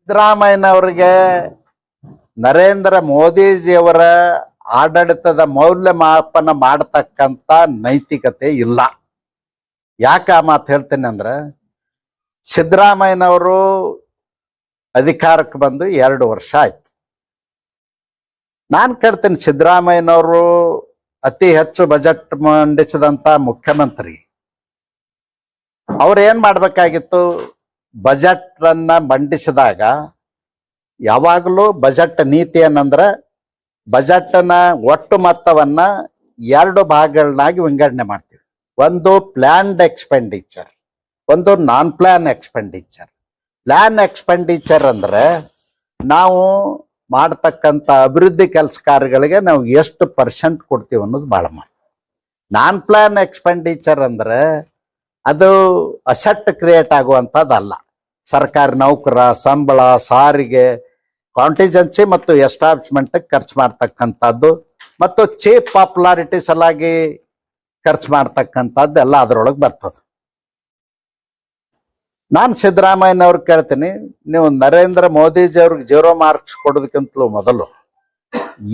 ಸಿದ್ದರಾಮಯ್ಯನವ್ರಿಗೆ ನರೇಂದ್ರ ಮೋದಿಜಿಯವರ ಆಡಳಿತದ ಮೌಲ್ಯಮಾಪನ ಮಾಡತಕ್ಕಂಥ ನೈತಿಕತೆ ಇಲ್ಲ. ಯಾಕೆ ಆ ಮಾತು ಹೇಳ್ತೇನೆ ಅಂದ್ರೆ, ಸಿದ್ದರಾಮಯ್ಯನವರು ಅಧಿಕಾರಕ್ಕೆ ಬಂದು 2 ವರ್ಷ ಆಯ್ತು. ನಾನು ಕೇಳ್ತೇನೆ, ಸಿದ್ದರಾಮಯ್ಯನವರು ಅತಿ ಹೆಚ್ಚು ಬಜೆಟ್ ಮಂಡಿಸಿದಂತ ಮುಖ್ಯಮಂತ್ರಿ, ಅವ್ರು ಏನ್ ಮಾಡ್ಬೇಕಾಗಿತ್ತು? ಬಜೆಟ್ ಅನ್ನ ಮಂಡಿಸಿದಾಗ ಯಾವಾಗಲೂ ಬಜೆಟ್ ನೀತಿ ಏನಂದ್ರೆ, ಬಜೆಟ್ನ ಒಟ್ಟು ಮೊತ್ತವನ್ನ 2 ಭಾಗಗಳನ್ನಾಗಿ ವಿಂಗಡಣೆ ಮಾಡ್ತೀವಿ. ಒಂದು ಪ್ಲಾನ್ಡ್ ಎಕ್ಸ್ಪೆಂಡಿಚರ್, ಒಂದು ನಾನ್ ಪ್ಲಾನ್ ಎಕ್ಸ್ಪೆಂಡಿಚರ್. ಪ್ಲಾನ್ ಎಕ್ಸ್ಪೆಂಡಿಚರ್ ಅಂದ್ರೆ ನಾವು ಮಾಡ್ತಕ್ಕಂಥ ಅಭಿವೃದ್ಧಿ ಕೆಲಸ ಕಾರ್ಯಗಳಿಗೆ ನಾವು ಎಷ್ಟು % ಕೊಡ್ತೀವಿ ಅನ್ನೋದು ಬಹಳ ಮಾಡಿ. ನಾನ್ ಪ್ಲಾನ್ ಎಕ್ಸ್ಪೆಂಡಿಚರ್ ಅಂದ್ರೆ ಅದು ಅಸೆಟ್ ಕ್ರಿಯೇಟ್ ಆಗುವಂಥದ್ದಲ್ಲ. ಸರ್ಕಾರಿ ನೌಕರ ಸಂಬಳ, ಸಾರಿಗೆ, ಕಾಂಟಿಜೆನ್ಸಿ ಮತ್ತು ಎಸ್ಟಾಬ್ಲಿಷ್ಮೆಂಟ್ ಖರ್ಚು ಮಾಡ್ತಕ್ಕಂಥದ್ದು ಮತ್ತು ಚೀಪ್ ಪಾಪ್ಯುಲಾರಿಟಿ ಸಲಾಗಿ ಖರ್ಚು ಮಾಡ್ತಕ್ಕಂಥದ್ದು ಎಲ್ಲ ಅದರೊಳಗೆ ಬರ್ತದೆ. ನಾನು ಸಿದ್ದರಾಮಯ್ಯನವ್ರು ಕೇಳ್ತೀನಿ, ನೀವು ನರೇಂದ್ರ ಮೋದಿಜಿ ಅವ್ರಿಗೆ 0 ಮಾರ್ಕ್ಸ್ ಕೊಡೋದಕ್ಕಿಂತಲೂ ಮೊದಲು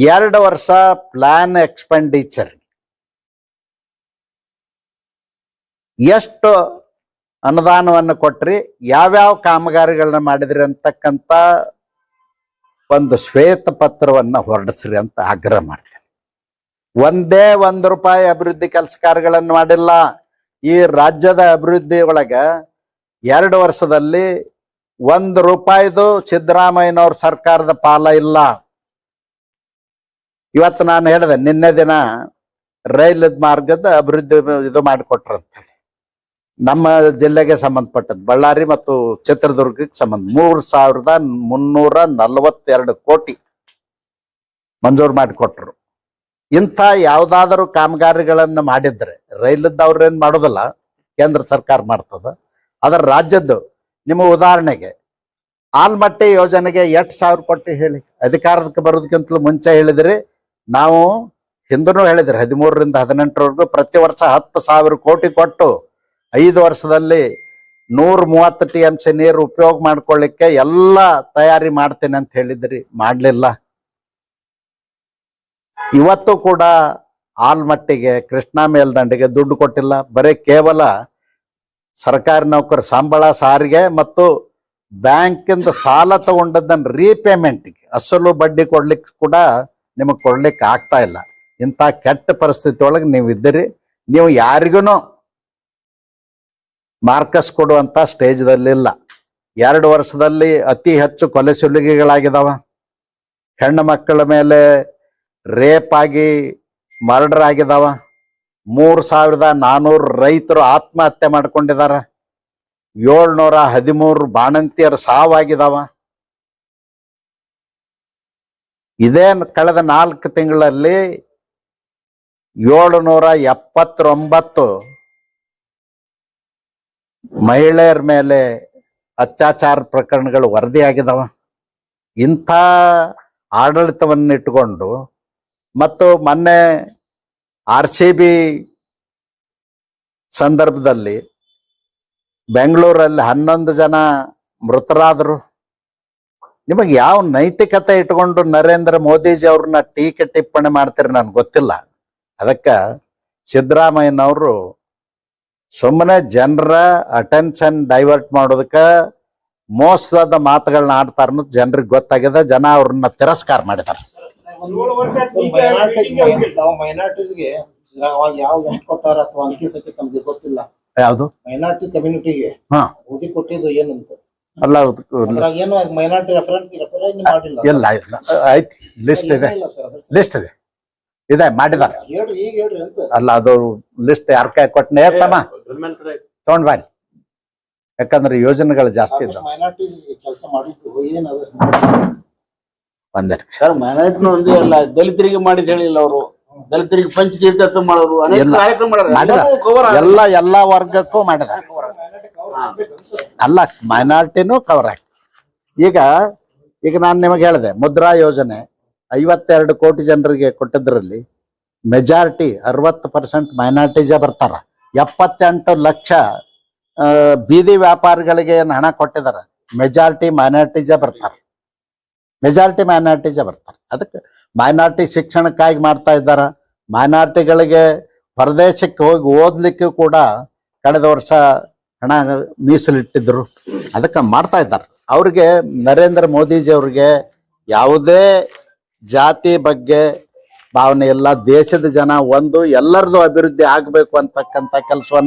2 ವರ್ಷ ಪ್ಲಾನ್ ಎಕ್ಸ್ಪೆಂಡಿಚರ್ ಎಷ್ಟು ಅನುದಾನವನ್ನು ಕೊಟ್ರಿ, ಯಾವ್ಯಾವ ಕಾಮಗಾರಿಗಳನ್ನ ಮಾಡಿದ್ರಿ ಅಂತಕ್ಕಂಥ ಒಂದು ಶ್ವೇತ ಪತ್ರವನ್ನ ಹೊರಡಿಸ್ರಿ ಅಂತ ಆಗ್ರಹ ಮಾಡ್ತೇನೆ. ಒಂದೇ ₹1 ಅಭಿವೃದ್ಧಿ ಕೆಲಸ ಕಾರ್ಯಗಳನ್ನು ಮಾಡಿಲ್ಲ. ಈ ರಾಜ್ಯದ ಅಭಿವೃದ್ಧಿ ಒಳಗ 2 ವರ್ಷದಲ್ಲಿ ₹1 ಸಿದ್ದರಾಮಯ್ಯನವ್ರ ಸರ್ಕಾರದ ಪಾಲ ಇಲ್ಲ. ಇವತ್ತು ನಾನು ಹೇಳಿದೆ, ನಿನ್ನೆ ದಿನ ರೈಲ್ ಮಾರ್ಗದ ಅಭಿವೃದ್ಧಿ ಇದು ಮಾಡಿಕೊಟ್ರಂತೇಳಿ ನಮ್ಮ ಜಿಲ್ಲೆಗೆ ಸಂಬಂಧಪಟ್ಟದ್ದು, ಬಳ್ಳಾರಿ ಮತ್ತು ಚಿತ್ರದುರ್ಗಕ್ಕೆ ಸಂಬಂಧ 3,342 ಕೋಟಿ ಮಂಜೂರು ಮಾಡಿಕೊಟ್ರು. ಇಂಥ ಯಾವ್ದಾದರೂ ಕಾಮಗಾರಿಗಳನ್ನು ಮಾಡಿದ್ರೆ, ರೈಲದ್ದವ್ರೇನು ಮಾಡೋದಿಲ್ಲ, ಕೇಂದ್ರ ಸರ್ಕಾರ ಮಾಡ್ತದ. ಅದರ ರಾಜ್ಯದ್ದು ನಿಮ್ಮ ಉದಾಹರಣೆಗೆ ಆಲ್ಮಟ್ಟಿ ಯೋಜನೆಗೆ 8,000 ಕೋಟಿ ಹೇಳಿ, ಅಧಿಕಾರಕ್ಕೆ ಬರೋದಕ್ಕಿಂತಲೂ ಮುಂಚೆ ಹೇಳಿದ್ರಿ. ನಾವು ಹಿಂದೂ ಹೇಳಿದ್ರಿ 13 ರಿಂದ 18 ಪ್ರತಿ ವರ್ಷ 10,000 ಕೋಟಿ ಕೊಟ್ಟು 5 ವರ್ಷದಲ್ಲಿ 130 TMC ನೀರು ಉಪಯೋಗ ಮಾಡ್ಕೊಳ್ಳಿಕ್ಕೆ ಎಲ್ಲ ತಯಾರಿ ಮಾಡ್ತೇನೆ ಅಂತ ಹೇಳಿದ್ರಿ, ಮಾಡಲಿಲ್ಲ. ಇವತ್ತು ಕೂಡ ಆಲ್ಮಟ್ಟಿಗೆ, ಕೃಷ್ಣಾ ಮೇಲ್ದಂಡೆಗೆ ದುಡ್ಡು ಕೊಟ್ಟಿಲ್ಲ. ಬರೀ ಕೇವಲ ಸರ್ಕಾರಿ ನೌಕರ ಸಂಬಳ, ಸಾರಿಗೆ ಮತ್ತು ಬ್ಯಾಂಕಿಂದ ಸಾಲ ತಗೊಂಡದ್ದನ್ನು ರೀಪೇಮೆಂಟ್ಗೆ ಅಸಲು ಬಡ್ಡಿ ಕೊಡ್ಲಿಕ್ಕೆ ಕೂಡ ನಿಮಗೆ ಕೊಡ್ಲಿಕ್ಕೆ ಆಗ್ತಾ ಇಲ್ಲ. ಇಂಥ ಕೆಟ್ಟ ಪರಿಸ್ಥಿತಿ ಒಳಗೆ ನೀವು ಇದ್ದೀರಿ. ನೀವು ಯಾರಿಗೂ ಮಾರ್ಕಸ್ ಕೊಡುವಂತ ಸ್ಟೇಜ್ದಲ್ಲಿಲ್ಲ. 2 ವರ್ಷದಲ್ಲಿ ಅತಿ ಹೆಚ್ಚು ಕೊಲೆ ಸುಲಿಗೆಗಳಾಗಿದಾವ. ಹೆಣ್ಣು ಮಕ್ಕಳ ಮೇಲೆ ರೇಪ್ ಆಗಿ ಮರ್ಡರ್ ಆಗಿದಾವ. 3,400 ರೈತರು ಆತ್ಮಹತ್ಯೆ ಮಾಡ್ಕೊಂಡಿದಾರ. 713 ಬಾಣಂತಿಯರ ಸಾವಾಗಿದಾವ. ಇದೇ ಕಳೆದ 4 ತಿಂಗಳಲ್ಲಿ 779 ಮಹಿಳೆಯರ ಮೇಲೆ ಅತ್ಯಾಚಾರ ಪ್ರಕರಣಗಳು ವರದಿಯಾಗಿದಾವ. ಇಂಥ ಆಡಳಿತವನ್ನು ಇಟ್ಟುಕೊಂಡು ಮತ್ತು ಮೊನ್ನೆ RCB ಸಂದರ್ಭದಲ್ಲಿ ಬೆಂಗಳೂರಲ್ಲಿ 11 ಜನ ಮೃತರಾದರು. ನಿಮಗೆ ಯಾವ ನೈತಿಕತೆ ಇಟ್ಕೊಂಡು ನರೇಂದ್ರ ಮೋದಿಜಿ ಅವ್ರನ್ನ ಟೀಕೆ ಟಿಪ್ಪಣಿ ಮಾಡ್ತೀರಿ ನನಗೆ ಗೊತ್ತಿಲ್ಲ. ಅದಕ್ಕೆ ಸಿದ್ದರಾಮಯ್ಯನವರು ಸುಮ್ಮನೆ ಜನರ ಅಟೆನ್ಷನ್ ಡೈವರ್ಟ್ ಮಾಡೋದಕ್ಕೆ ಮೋಸದ ಮಾತುಗಳನ್ನ ಆಡ್ತಾರ ಅನ್ನೋದು ಜನರಿಗೆ ಗೊತ್ತಾಗಿದೆ. ಜನ ಅವ್ರನ್ನ ತಿರಸ್ಕಾರ ಮಾಡಿದ್ದಾರೆ. ಮೈನಾರಿಟೀಸ್ಗೆ ಯಾವ ಎಷ್ಟು ಕೊಟ್ಟಾರ ಅಥವಾ ಅಂಕಿ ಸಂಖ್ಯೆ ತಮಗೆ ಗೊತ್ತಿಲ್ಲ. ಯಾವುದು ಮೈನಾರಿಟಿ ಕಮ್ಯುನಿಟಿಗೆ ಓದಿ ಕೊಟ್ಟಿದ್ದು ಏನಂತ ಅಲ್ಲ, ಏನು ಮೈನಾರಿಟಿ ರೆಫರೆನ್ಸ್ ಮಾಡಿಲ್ಲ. ಇಲ್ಲ ಇಲ್ಲ, ಐತಿ, ಲಿಸ್ಟ್ ಇದೆ, ಲಿಸ್ಟ್ ಇದೆ, ಇದೆ ಮಾಡಿದಾರೆ. ಹೇಳ್ರಿ, ಈಗ ಹೇಳ್ರಿ ಅಂತ ಅಲ್ಲ, ಅದು ಲಿಸ್ಟ್ ಯಾರ ಕೈ ಕೊಟ್ಟನೆ ತಮ್ಮ ತಗೊಂಡ್ ಬಾರಿ. ಯಾಕಂದ್ರೆ ಯೋಜನೆಗಳು ಜಾಸ್ತಿ ಇದ್ದಾವೆ. ಮೈನಾರಿಟೀಸ್ ಕೆಲಸ ಮಾಡಿದ್ದು ಏನದ ಒಂದೇ ಸರ್, ಮೈನಾರಿಟಿನ ಒಂದೇ ಅಲ್ಲ, ದಲಿತರಿಗೆ ಮಾಡಿದ್ ಹೇಳಿಲ್ಲ ಅವರು. ದಲಿತರಿಗೆ ಪಂಚತೀರ್ಥ ಮಾಡೋರು, ಅನೇಕ ಕಾರ್ಯಕ್ರಮ ಎಲ್ಲ ವರ್ಗಕ್ಕೂ ಮಾಡಿದಾರೆ. ಅಲ್ಲ, ಮೈನಾರಿಟಿನೂ ಕವರ್ ಆಗಿ. ಈಗ ನಾನು ನಿಮಗೆ ಹೇಳಿದೆ, ಮುದ್ರಾ ಯೋಜನೆ 52 ಕೋಟಿ ಜನರಿಗೆ ಕೊಟ್ಟಿದ್ರಲ್ಲಿ ಮೆಜಾರಿಟಿ 60% ಮೈನಾರಿಟೀಸೇ ಬರ್ತಾರ. 78 ಲಕ್ಷ ಬೀದಿ ವ್ಯಾಪಾರಿಗಳಿಗೆ ಏನು ಹಣ ಕೊಟ್ಟಿದಾರ. ಮೆಜಾರಿಟಿ ಮೈನಾರಿಟೀಸೇ ಬರ್ತಾರೆ. ಅದಕ್ಕೆ ಮೈನಾರಿಟಿ ಶಿಕ್ಷಣಕ್ಕಾಗಿ ಮಾಡ್ತಾ ಇದ್ದಾರ. ಮೈನಾರಿಟಿಗಳಿಗೆ ಹೊರದೇಶಕ್ಕೆ ಹೋಗಿ ಓದ್ಲಿಕ್ಕೂ ಕೂಡ ಕಳೆದ ವರ್ಷ ಹಣ ಮೀಸಲಿಟ್ಟಿದ್ರು. ಅದಕ್ಕೆ ಮಾಡ್ತಾ ಇದ್ದಾರೆ. ಅವ್ರಿಗೆ ನರೇಂದ್ರ ಮೋದಿಜಿ ಅವ್ರಿಗೆ ಯಾವುದೇ ಜಾತಿ ಬಗ್ಗೆ ಭಾವನೆ ಇಲ್ಲ. ದೇಶದ ಜನ ಒಂದು, ಎಲ್ಲರದು ಅಭಿವೃದ್ಧಿ ಆಗಬೇಕು ಅಂತಕ್ಕಂಥ ಕೆಲಸವನ್ನ